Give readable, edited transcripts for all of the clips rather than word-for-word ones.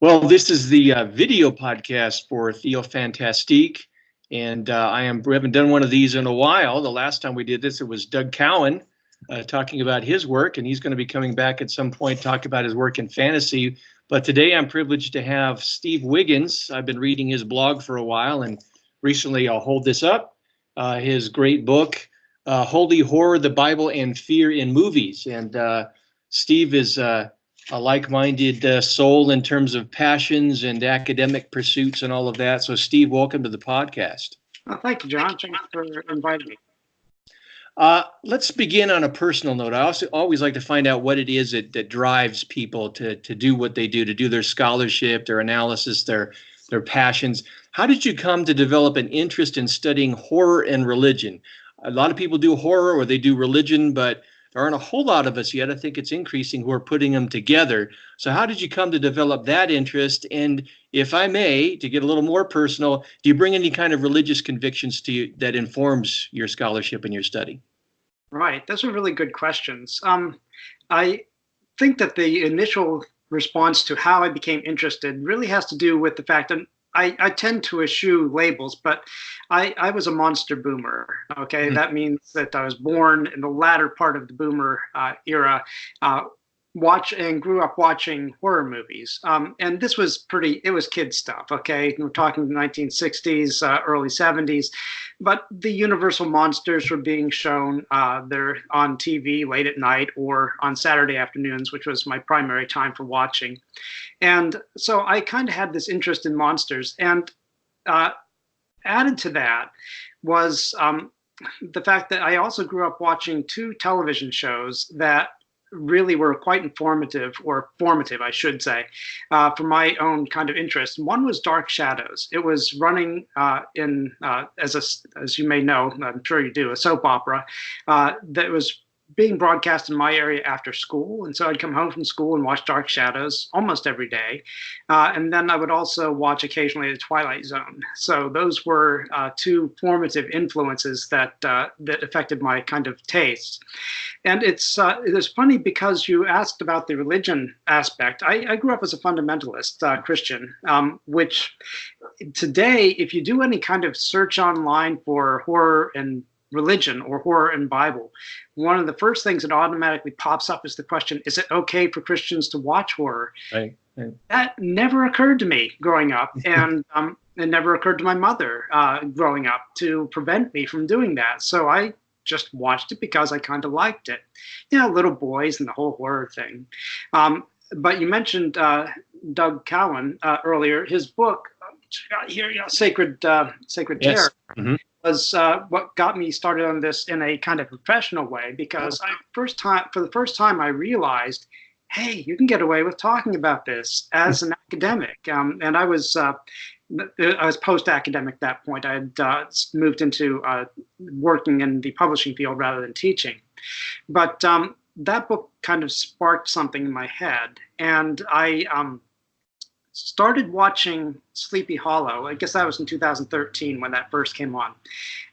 Well, this is the video podcast for Theophantastique, and we haven't done one of these in a while. The last time we did this, it was Doug Cowan talking about his work, and he's going to be coming back at some point talk about his work in fantasy. But today I'm privileged to have Steve Wiggins. I've been reading his blog for a while, and recently I'll hold this up, his great book, Holy Horror, the Bible and Fear in Movies. And Steve is a like-minded soul in terms of passions and academic pursuits and all of that. So, Steve, welcome to the podcast. Well, thank you, John. Thanks for inviting me. Let's begin on a personal note. I also always like to find out what it is that drives people to do what they do, to do their scholarship, their analysis, their passions. How did you come to develop an interest in studying horror and religion? A lot of people do horror or they do religion, but there aren't a whole lot of us yet. I think it's increasing who are putting them together. So how did you come to develop that interest? And if I may, to get a little more personal, do you bring any kind of religious convictions to you that informs your scholarship and your study? Right. Those are really good questions. I think that the initial response to how I became interested really has to do with the fact that I tend to eschew labels, but I was a monster boomer. Okay, mm-hmm. That means that I was born in the latter part of the boomer era, grew up watching horror movies. And this was it was kid stuff. Okay, we're talking the 1960s, early 70s. But the Universal monsters were being shown. They're on TV late at night or on Saturday afternoons, which was my primary time for watching. And so I kind of had this interest in monsters. And added to that was the fact that I also grew up watching two television shows that really were quite informative, or formative, I should say, for my own kind of interest. One was Dark Shadows. It was running as you may know, I'm sure you do, a soap opera that was being broadcast in my area after school. And so I'd come home from school and watch Dark Shadows almost every day. And then I would also watch occasionally The Twilight Zone. So those were two formative influences that affected my kind of tastes. And it's funny because you asked about the religion aspect. I grew up as a fundamentalist Christian, which today, if you do any kind of search online for horror and religion or horror and Bible, one of the first things that automatically pops up is the question, is it okay for Christians to watch horror? Right. That never occurred to me growing up, and it never occurred to my mother growing up to prevent me from doing that. So I just watched it because I kind of liked it. You know, little boys and the whole horror thing. But you mentioned Doug Cowan earlier. His book, here, Sacred Terror. Yes. Mm-hmm. Was what got me started on this in a kind of professional way, because for the first time I realized, hey, you can get away with talking about this as an academic. And I was post-academic at that point. I had moved into working in the publishing field rather than teaching. But that book kind of sparked something in my head, and I started watching Sleepy Hollow. I guess that was in 2013 when that first came on.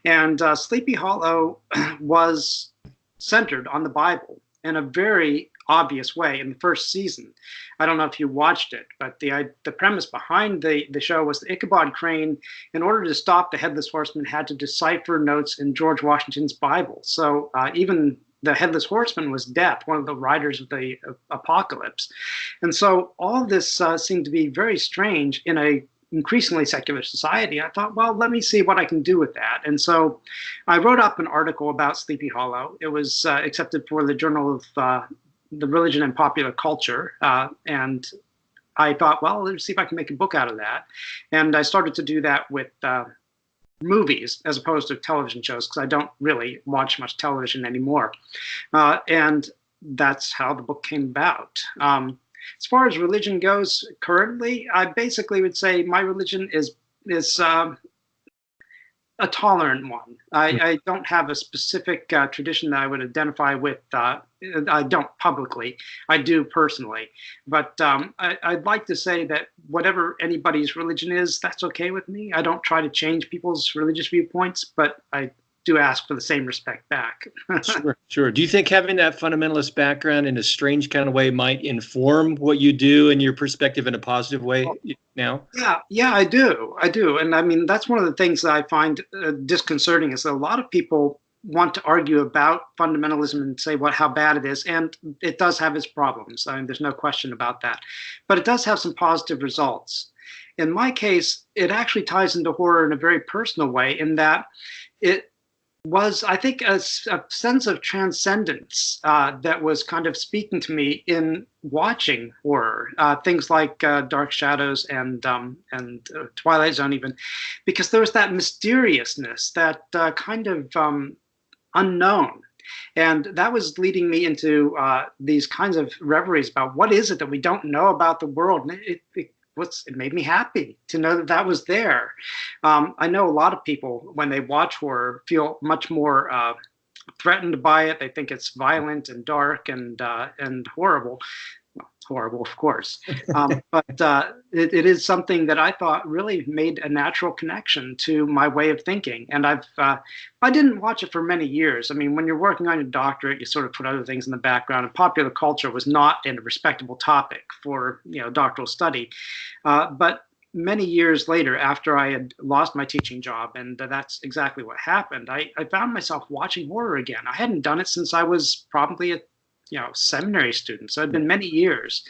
And Sleepy Hollow was centered on the Bible in a very obvious way in the first season. I don't know if you watched it, but the premise behind the show was the Ichabod Crane, in order to stop the Headless Horseman, had to decipher notes in George Washington's Bible. So even the Headless Horseman was Death, one of the riders of the apocalypse. And so all of this seemed to be very strange in a increasingly secular society. I thought, well, let me see what I can do with that. And so I wrote up an article about Sleepy Hollow. It was accepted for the Journal of the Religion and Popular Culture. And I thought, well, let's see if I can make a book out of that. And I started to do that with movies as opposed to television shows, because I don't really watch much television anymore. And that's how the book came about. As far as religion goes currently, I basically would say my religion is a tolerant one. I don't have a specific tradition that I would identify with. I don't publicly. I do personally. But I'd like to say that whatever anybody's religion is, that's okay with me. I don't try to change people's religious viewpoints, but I do ask for the same respect back. Sure, sure. Do you think having that fundamentalist background in a strange kind of way might inform what you do and your perspective in a positive way now? Yeah, I do. And I mean, that's one of the things that I find disconcerting is that a lot of people want to argue about fundamentalism and say how bad it is. And it does have its problems. I mean, there's no question about that. But it does have some positive results. In my case, it actually ties into horror in a very personal way in that it was, I think, a sense of transcendence that was kind of speaking to me in watching horror, things like Dark Shadows and Twilight Zone, even, because there was that mysteriousness, that kind of unknown. And that was leading me into these kinds of reveries about what is it that we don't know about the world. And it made me happy to know that that was there. I know a lot of people, when they watch horror, feel much more threatened by it. They think it's violent and dark and horrible. Well, horrible, of course. But it is something that I thought really made a natural connection to my way of thinking. And I didn't watch it for many years. I mean, when you're working on your doctorate, you sort of put other things in the background. And popular culture was not a respectable topic for doctoral study. But many years later, after I had lost my teaching job, and that's exactly what happened, I found myself watching horror again. I hadn't done it since I was probably a seminary student. So it had been many years,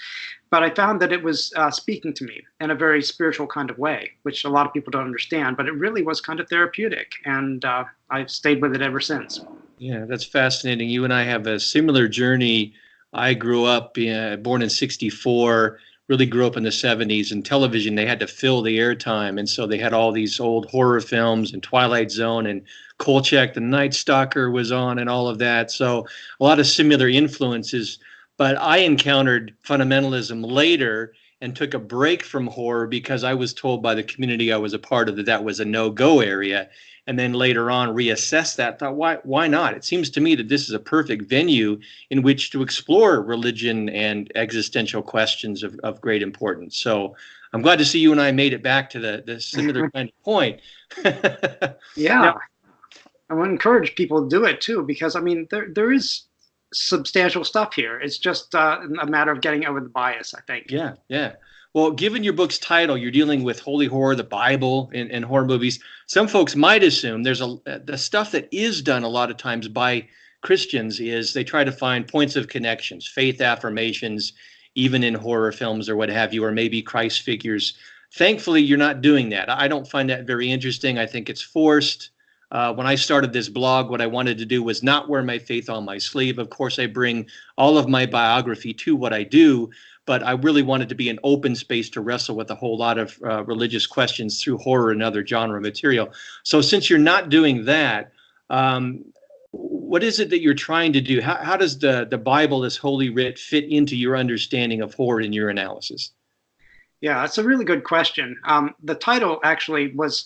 but I found that it was speaking to me in a very spiritual kind of way, which a lot of people don't understand, but it really was kind of therapeutic. And I've stayed with it ever since. Yeah, that's fascinating. You and I have a similar journey. I grew up, born in 1964, really grew up in the 1970s, and television, they had to fill the airtime. And so they had all these old horror films and Twilight Zone and Kolchak, the Night Stalker was on and all of that. So a lot of similar influences. But I encountered fundamentalism later and took a break from horror because I was told by the community I was a part of that was a no-go area. And then later on reassessed that, thought, why not? It seems to me that this is a perfect venue in which to explore religion and existential questions of great importance. So I'm glad to see you and I made it back to the similar kind of point. Yeah. Now, I would encourage people to do it too, because I mean, there is substantial stuff here. It's just a matter of getting over the bias, I think. Yeah, yeah. Well, given your book's title, you're dealing with holy horror, the Bible, and horror movies. Some folks might assume there's the stuff that is done a lot of times by Christians is they try to find points of connections, faith affirmations, even in horror films or what have you, or maybe Christ figures. Thankfully, you're not doing that. I don't find that very interesting. I think it's forced. When I started this blog, what I wanted to do was not wear my faith on my sleeve. Of course, I bring all of my biography to what I do, but I really wanted to be an open space to wrestle with a whole lot of religious questions through horror and other genre material. So since you're not doing that, what is it that you're trying to do? How does the Bible, this holy writ, fit into your understanding of horror in your analysis? Yeah, that's a really good question. The title actually was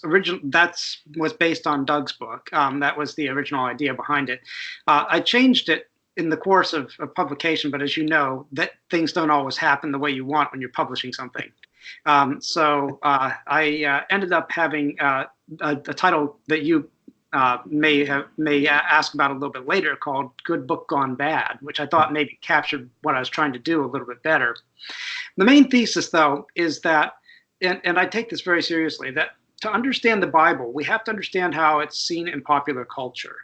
was based on Doug's book. That was the original idea behind it. I changed it in the course of publication, but as you know, that things don't always happen the way you want when you're publishing something. So I ended up having a title that you may ask about a little bit later, called Good Book Gone Bad, which I thought maybe captured what I was trying to do a little bit better. The main thesis, though, is that, and I take this very seriously, that to understand the Bible, we have to understand how it's seen in popular culture.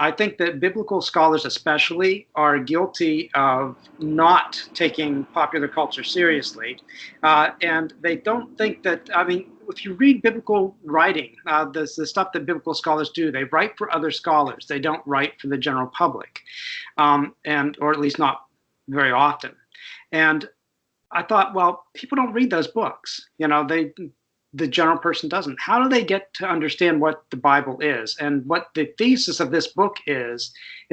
I think that biblical scholars especially are guilty of not taking popular culture seriously. And they don't think that, I mean, if you read biblical writing, the stuff that biblical scholars do, they write for other scholars. They don't write for the general public, or at least not very often. And I thought, well, people don't read those books. The general person doesn't. How do they get to understand what the Bible is? And what the thesis of this book is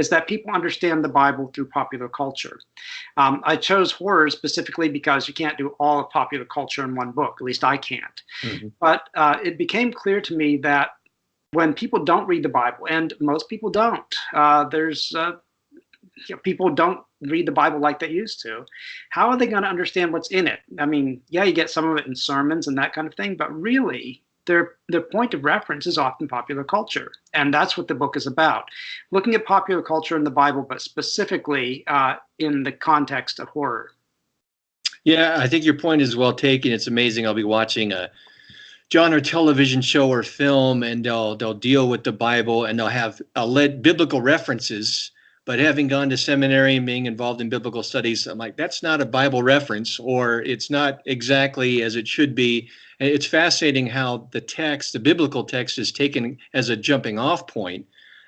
that people understand the Bible through popular culture. I chose horror specifically because you can't do all of popular culture in one book. At least I can't. Mm-hmm. But it became clear to me that when people don't read the Bible, and most people don't, people don't read the Bible like they used to. How are they going to understand what's in it? I mean, yeah, you get some of it in sermons and that kind of thing, but really, their point of reference is often popular culture, and that's what the book is about. Looking at popular culture in the Bible, but specifically in the context of horror. Yeah, I think your point is well taken. It's amazing. I'll be watching a genre television show or film, and they'll deal with the Bible, and they'll have biblical references. But having gone to seminary and being involved in biblical studies, I'm like, that's not a Bible reference, or it's not exactly as it should be. And it's fascinating how the biblical text is taken as a jumping off point,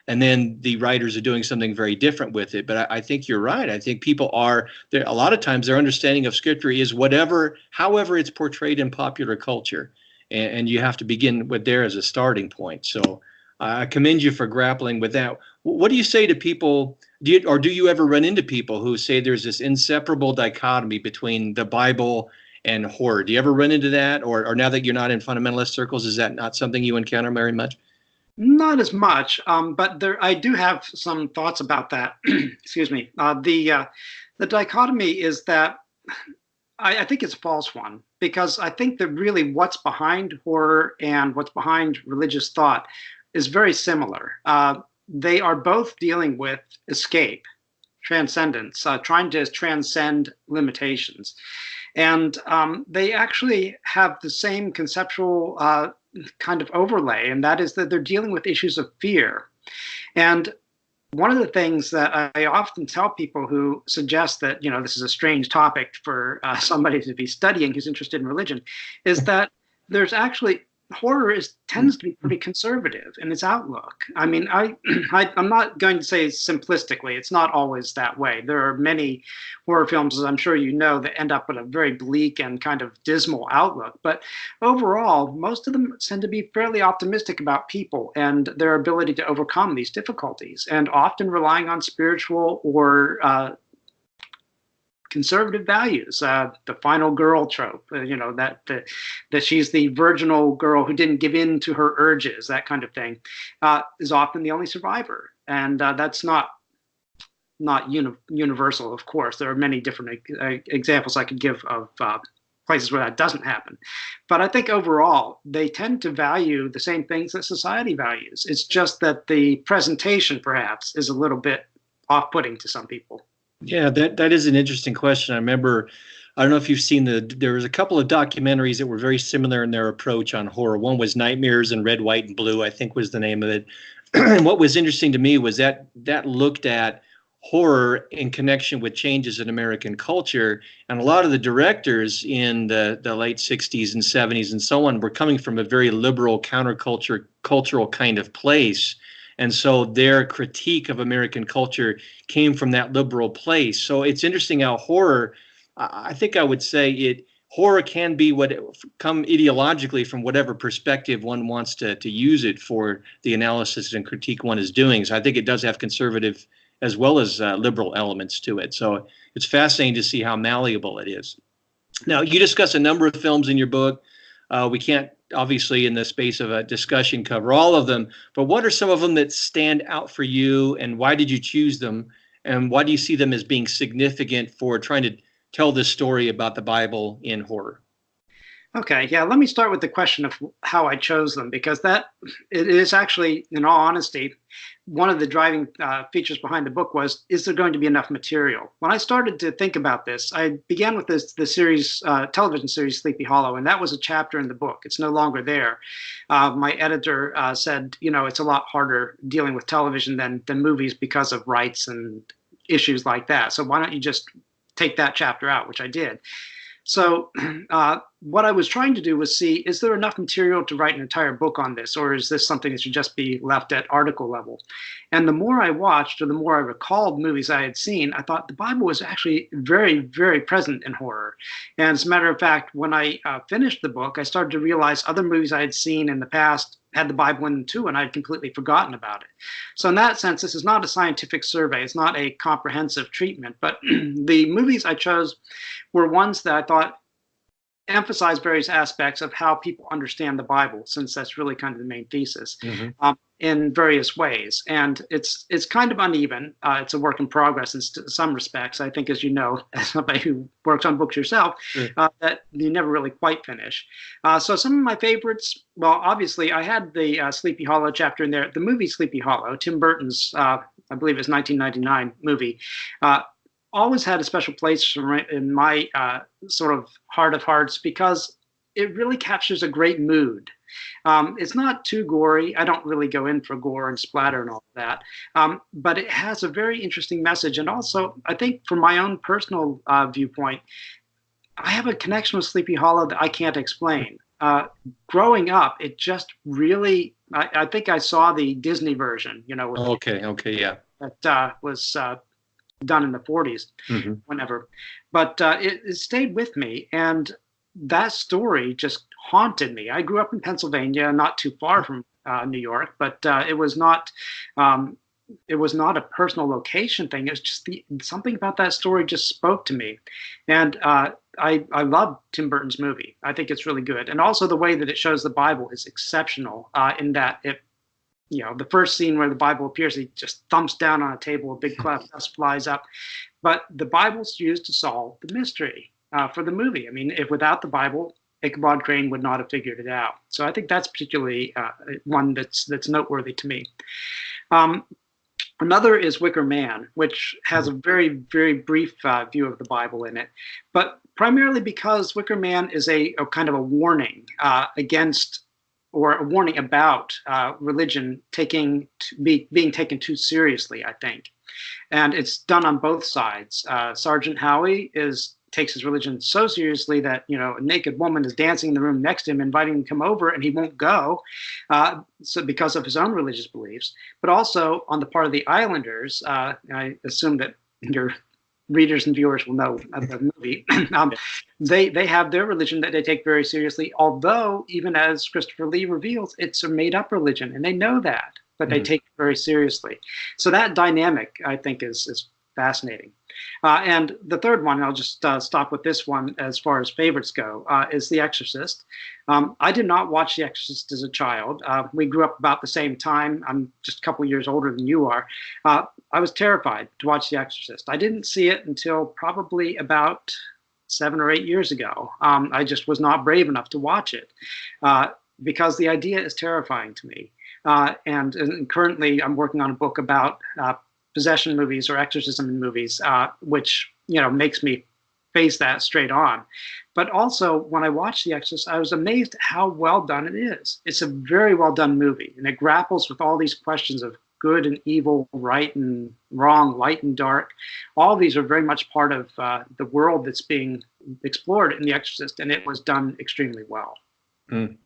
and then the writers are doing something very different with it. But I think you're right. I think people a lot of times their understanding of Scripture is however it's portrayed in popular culture. And you have to begin with there as a starting point. So I commend you for grappling with that. What do you say to people? Do you ever run into people who say there's this inseparable dichotomy between the Bible and horror? Do you ever run into that? Or now that you're not in fundamentalist circles, is that not something you encounter very much? Not as much, but I do have some thoughts about that. Excuse me. The dichotomy is that I think it's a false one, because I think that really what's behind horror and what's behind religious thought is very similar. They are both dealing with escape, transcendence, trying to transcend limitations. And they actually have the same conceptual kind of overlay, and that is that they're dealing with issues of fear. And one of the things that I often tell people who suggest that, this is a strange topic for somebody to be studying who's interested in religion, is that there's actually horror tends to be pretty conservative in its outlook. I mean, I'm not going to say simplistically, it's not always that way. There are many horror films, as I'm sure you know, that end up with a very bleak and kind of dismal outlook. But overall, most of them tend to be fairly optimistic about people and their ability to overcome these difficulties, and often relying on spiritual or conservative values. The final girl trope, that she's the virginal girl who didn't give in to her urges, that kind of thing, is often the only survivor. And that's not universal, of course. There are many different examples I could give of places where that doesn't happen. But I think overall, they tend to value the same things that society values. It's just that the presentation, perhaps, is a little bit off-putting to some people. Yeah, that is an interesting question. I don't know if you've seen there was a couple of documentaries that were very similar in their approach on horror. One was Nightmares in Red, White, and Blue, I think was the name of it. And what was interesting to me was that looked at horror in connection with changes in American culture. And a lot of the directors in the late 60s and 70s and so on were coming from a very liberal cultural kind of place. And so their critique of American culture came from that liberal place. So it's interesting how horror, I think I would say horror can be come ideologically from whatever perspective one wants to use it for the analysis and critique one is doing. So I think it does have conservative as well as liberal elements to it. So it's fascinating to see how malleable it is. Now, you discuss a number of films in your book. We can't, obviously, in the space of a discussion, cover all of them, but what are some of them that stand out for you, and why did you choose them, and why do you see them as being significant for trying to tell this story about the Bible in horror? Okay, yeah, let me start with the question of how I chose them, because it is actually, in all honesty, one of the driving features behind the book was, is there going to be enough material? When I started to think about this, I began with the series, television series Sleepy Hollow, and that was a chapter in the book. It's no longer there. My editor said, it's a lot harder dealing with television than movies because of rights and issues like that. So why don't you just take that chapter out, which I did. So what I was trying to do was see, is there enough material to write an entire book on this, or is this something that should just be left at article level? And the more I watched, or the more I recalled movies I had seen, I thought the Bible was actually very, very present in horror. And as a matter of fact, when I finished the book, I started to realize other movies I had seen in the past had the Bible in them too, and I'd completely forgotten about it. So in that sense, this is not a scientific survey. It's not a comprehensive treatment, but the movies I chose were ones that I thought emphasize various aspects of how people understand the Bible, since that's really kind of the main thesis, Hmm. in various ways. And it's kind of uneven. It's a work in progress in some respects. I think, as you know, as somebody who works on books yourself, Sure. that you never really quite finish. So some of my favorites, well, obviously, I had the Sleepy Hollow chapter in there. The movie Sleepy Hollow, Tim Burton's, I believe it's 1999 movie. Uh, Always had a special place in my sort of heart of hearts because it really captures a great mood. It's not too gory. I don't really go in for gore and splatter and all of that. But it has a very interesting message. And also, I think from my own personal viewpoint, I have a connection with Sleepy Hollow that I can't explain. Growing up, it just really, I think I saw the Disney version, with Okay. Okay. Yeah. that was done in the 40s, Hmm. whenever. But it stayed with me, and that story just haunted me. I grew up in Pennsylvania, not too far from New York, but um, it was not a personal location thing. It was just something about that story just spoke to me, and I love Tim Burton's movie. I think it's really good, and also the way that it shows the Bible is exceptional. In that it the first scene where the Bible appears, he just thumps down on a table, a big cloud of dust flies up. But the Bible's used to solve the mystery for the movie. I mean, if without the Bible, Ichabod Crane would not have figured it out. So I think that's particularly one that's noteworthy to me. Um, Another is Wicker Man, which has a very, very brief view of the Bible in it, but primarily because Wicker Man is a kind of a warning against or a warning about religion being taken too seriously, I think. And it's done on both sides. Sergeant Howie takes his religion so seriously that a naked woman is dancing in the room next to him, inviting him to come over, and he won't go, so because of his own religious beliefs. But also on the part of the Islanders, I assume that your readers and viewers will know of the movie. They have their religion that they take very seriously. Although, even as Christopher Lee reveals, it's a made-up religion, and they know that, but they take it very seriously. So that dynamic, I think, is fascinating. And the third one, I'll just stop with this one as far as favorites go, is The Exorcist. I did not watch The Exorcist as a child. We grew up about the same time. I'm just a couple years older than you are. I was terrified to watch The Exorcist. I didn't see it until probably about 7 or 8 years ago. I just was not brave enough to watch it because the idea is terrifying to me. And currently, I'm working on a book about possession movies or exorcism in movies, which makes me face that straight on. But also, when I watched The Exorcist, I was amazed at how well done it is. It's a very well done movie, and it grapples with all these questions of good and evil, right and wrong, light and dark. All of these are very much part of the world that's being explored in The Exorcist, and it was done extremely well. Mm.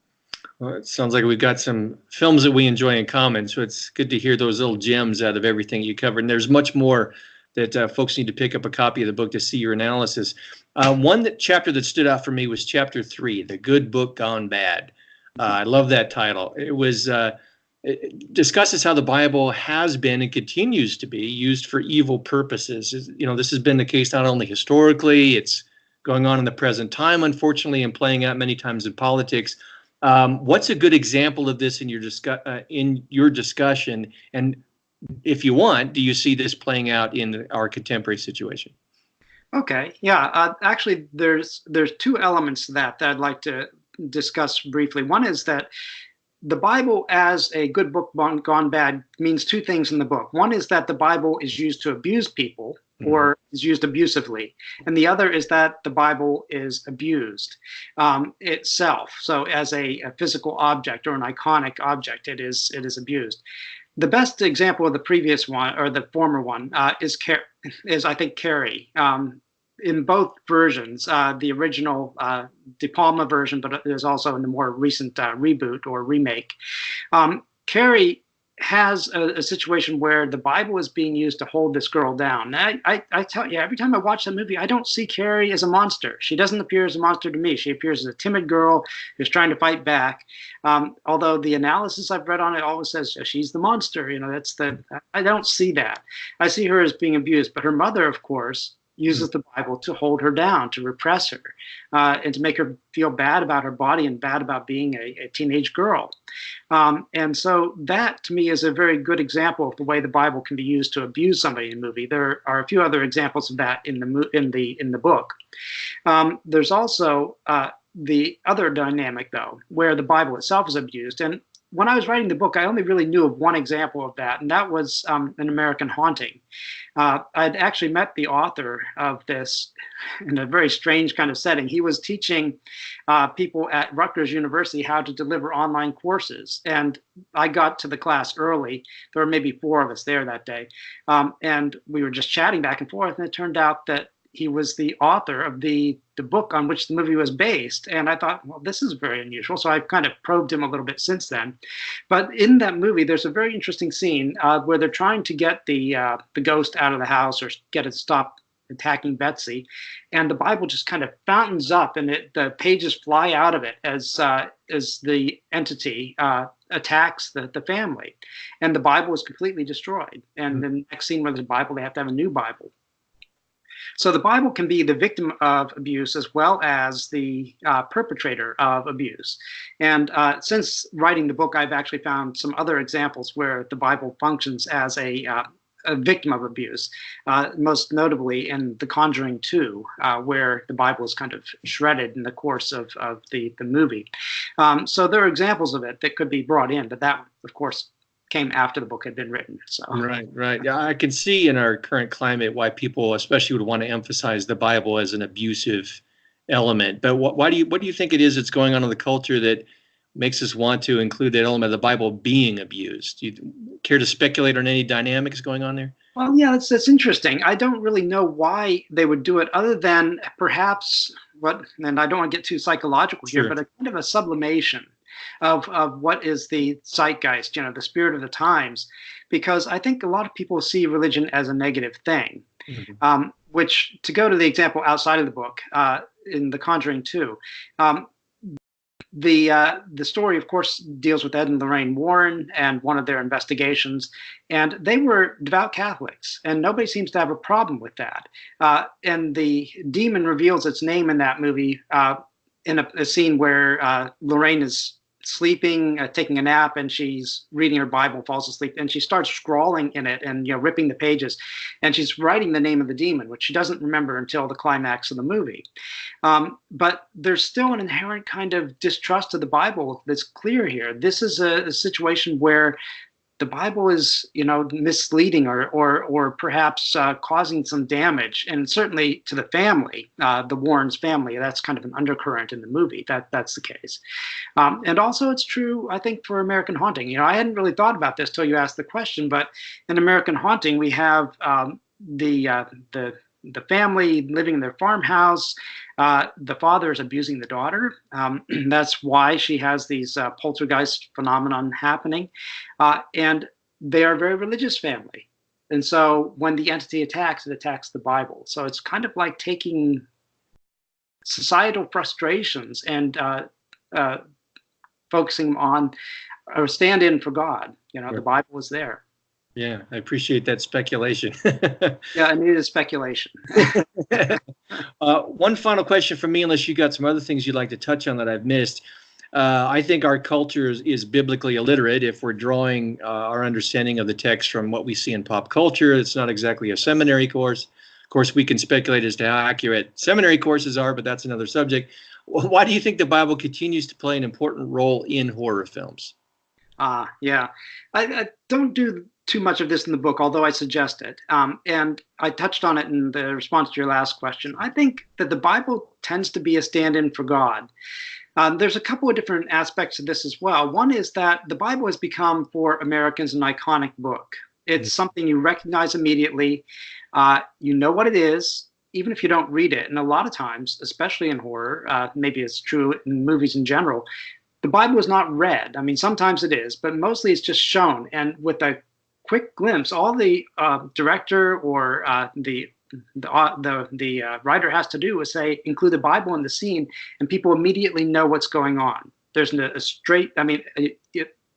Well, it sounds like we've got some films that we enjoy in common, so it's good to hear those little gems out of everything you covered. And there's much more that folks need to pick up a copy of the book to see your analysis. One chapter that stood out for me was chapter 3, The Good Book Gone Bad. I love that title. It discusses how the Bible has been and continues to be used for evil purposes. This has been the case not only historically, it's going on in the present time, unfortunately, and playing out many times in politics. What's a good example of this in your discussion? And if you want, do you see this playing out in our contemporary situation? Okay, yeah. Actually, there's two elements to that I'd like to discuss briefly. One is that the Bible as a good book gone bad means two things in the book. One is that the Bible is used to abuse people or is used abusively. And the other is that the Bible is abused itself. So as a physical object or an iconic object, it is abused. The best example of the previous one or the former one is I think Carrie. In both versions, the original De Palma version, but there's also in the more recent reboot or remake. Carrie has a situation where the Bible is being used to hold this girl down. I tell you, every time I watch that movie, I don't see Carrie as a monster. She doesn't appear as a monster to me. She appears as a timid girl who's trying to fight back. Although the analysis I've read on it always says she's the monster. I don't see that. I see her as being abused. But her mother, of course, uses the Bible to hold her down, to repress her, and to make her feel bad about her body and bad about being a teenage girl. And so that, to me, is a very good example of the way the Bible can be used to abuse somebody in a movie. There are a few other examples of that in the book. There's also the other dynamic, though, where the Bible itself is abused. And when I was writing the book, I only really knew of one example of that, and that was An American Haunting. I'd actually met the author of this in a very strange kind of setting. He was teaching people at Rutgers University how to deliver online courses, and I got to the class early. There were maybe 4 of us there that day, and we were just chatting back and forth, and it turned out that he was the author of the book on which the movie was based. And I thought, well, this is very unusual. So I've kind of probed him a little bit since then. But in that movie, there's a very interesting scene where they're trying to get the ghost out of the house or get it to stop attacking Betsy. And the Bible just kind of fountains up, and the pages fly out of it as the entity attacks the family. And the Bible is completely destroyed. And the next scene where there's a Bible, they have to have a new Bible. So the Bible can be the victim of abuse as well as the perpetrator of abuse. And since writing the book, I've actually found some other examples where the Bible functions as a victim of abuse, most notably in The Conjuring 2, where the Bible is kind of shredded in the course of the movie. So there are examples of it that could be brought in, but that, of course, came after the book had been written. So right. Yeah, I can see in our current climate why people especially would want to emphasize the Bible as an abusive element. But what do you think it is that's going on in the culture that makes us want to include that element of the Bible being abused? Do you care to speculate on any dynamics going on there? Well, yeah, that's interesting. I don't really know why they would do it, other than perhaps and I don't want to get too psychological here, but a kind of a sublimation of what is the zeitgeist, the spirit of the times, because I think a lot of people see religion as a negative thing, which, to go to the example outside of the book, in The Conjuring 2, the story, of course, deals with Ed and Lorraine Warren and one of their investigations, and they were devout Catholics, and nobody seems to have a problem with that. And the demon reveals its name in that movie in a scene where Lorraine is sleeping, taking a nap, and she's reading her Bible, falls asleep, and she starts scrawling in it and ripping the pages, and she's writing the name of the demon, which she doesn't remember until the climax of the movie. But there's still an inherent kind of distrust of the Bible that's clear here. This is a situation where the Bible is, misleading or perhaps causing some damage, and certainly to the family, the Warrens family. That's kind of an undercurrent in the movie. That's the case, and also it's true, I think, for American Haunting. I hadn't really thought about this till you asked the question, but in American Haunting, we have the family living in their farmhouse. The father is abusing the daughter. That's why she has these poltergeist phenomenon happening. And they are a very religious family. And so when the entity attacks, it attacks the Bible. So it's kind of like taking societal frustrations and focusing on a stand-in for God. The Bible is there. Yeah, I appreciate that speculation. Yeah, I needed speculation. One final question from me, unless you got some other things you'd like to touch on that I've missed. I think our culture is biblically illiterate if we're drawing our understanding of the text from what we see in pop culture. It's not exactly a seminary course. Of course, we can speculate as to how accurate seminary courses are, but that's another subject. Why do you think the Bible continues to play an important role in horror films? Yeah. I don't do too much of this in the book, although I suggest it. And I touched on it in the response to your last question. I think that the Bible tends to be a stand-in for God. There's a couple of different aspects to this as well. One is that the Bible has become, for Americans, an iconic book. It's something you recognize immediately. You know what it is, even if you don't read it. And a lot of times, especially in horror, maybe it's true in movies in general, the Bible is not read. I mean, sometimes it is, but mostly it's just shown. And with a quick glimpse, all the director or the writer has to do is say, include the Bible in the scene, and people immediately know what's going on. There's a straight, I mean,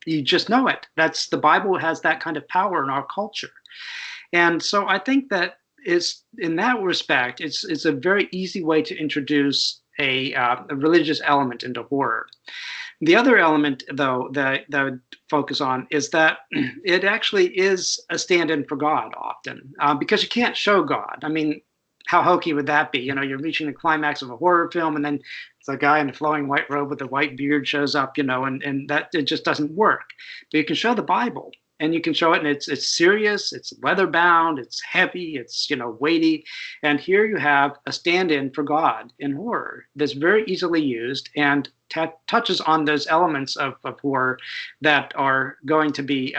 you just know it. The Bible has that kind of power in our culture. And so I think that is in that respect, it's a very easy way to introduce a religious element into horror. The other element, though, that I would focus on is that it actually is a stand-in for God often, because you can't show God. I mean, how hokey would that be? You know, you're reaching the climax of a horror film, and then the guy in a flowing white robe with a white beard shows up, you know, and that it just doesn't work. But you can show the Bible, and you can show it, and it's serious, it's leather bound, it's heavy, it's, you know, weighty, and here you have a stand-in for God in horror that's very easily used and touches on those elements of horror that are going to be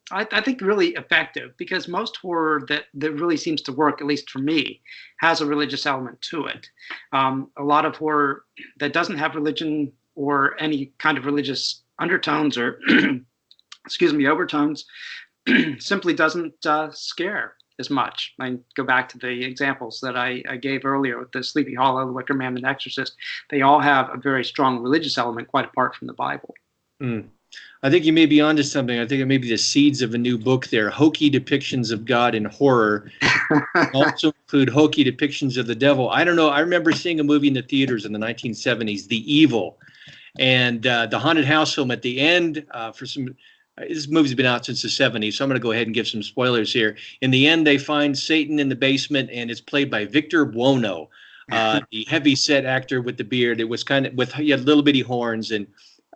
I think really effective, because most horror that really seems to work, at least for me, has a religious element to it. A lot of horror that doesn't have religion or any kind of religious undertones or excuse me, overtones simply doesn't scare as much. I go back to the examples that I gave earlier with the Sleepy Hollow, the Wicker Man, and Exorcist. They all have a very strong religious element, quite apart from the Bible. Mm. I think you may be onto something. I think it may be the seeds of a new book there. Hokey depictions of God in horror also include hokey depictions of the devil. I don't know. I remember seeing a movie in the theaters in the 1970s, The Evil, and the haunted house film at the end for some. This movie's been out since the 70s, so I'm going to go ahead and give some spoilers here. In the end, they find Satan in the basement, and it's played by Victor Buono, the heavy-set actor with the beard. It was kind of he had little bitty horns, and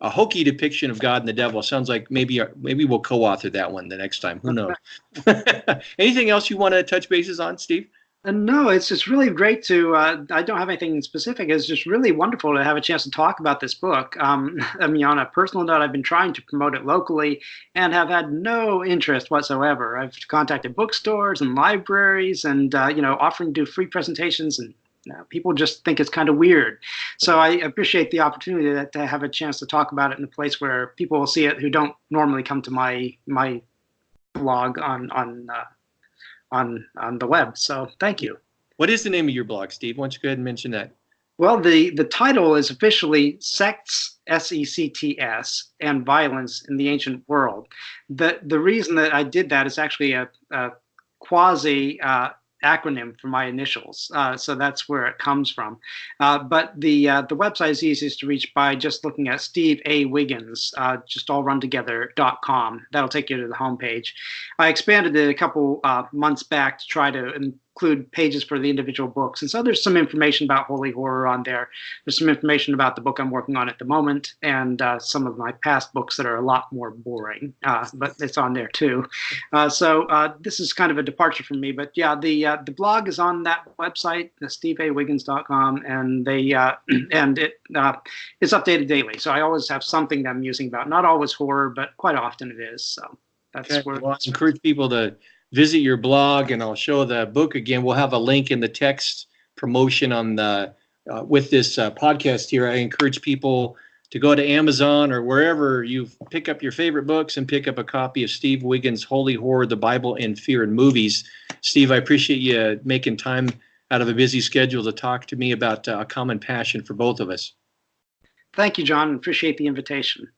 a hokey depiction of God and the devil. Sounds like maybe we'll co-author that one the next time. Who knows? Anything else you want to touch bases on, Steve? No, it's just really great to. I don't have anything specific. It's just really wonderful to have a chance to talk about this book. I mean, on a personal note, I've been trying to promote it locally and have had no interest whatsoever. I've contacted bookstores and libraries, and you know, offering to do free presentations, and people just think it's kind of weird. So I appreciate the opportunity to have a chance to talk about it in a place where people will see it who don't normally come to my blog on the web. So thank you. What is the name of your blog, Steve? Why don't you go ahead and mention that? Well, the title is officially Sects, S-E-C-T-S, and Violence in the Ancient World. The reason that I did that is actually a quasi acronym for my initials, so that's where it comes from. But the website is easiest to reach by just looking at Steve A. Wiggins, just all run together.com. That'll take you to the homepage. I expanded it a couple months back to try to include pages for the individual books. And so there's some information about holy horror on there. There's some information about the book I'm working on at the moment, and some of my past books that are a lot more boring, but it's on there too. So this is kind of a departure from me, but yeah, the blog is on that website, steveawiggins.com, and it is updated daily. So I always have something that I'm musing about. Not always horror, but quite often it is. So that's okay. where. Well, I encourage people to visit your blog, and I'll show the book again. We'll have a link in the text promotion on the with this podcast here. I encourage people to go to Amazon or wherever you pick up your favorite books and pick up a copy of Steve Wiggins' Holy Horror, the Bible in Fear and Movies. Steve, I appreciate you making time out of a busy schedule to talk to me about a common passion for both of us. Thank you, John. Appreciate the invitation.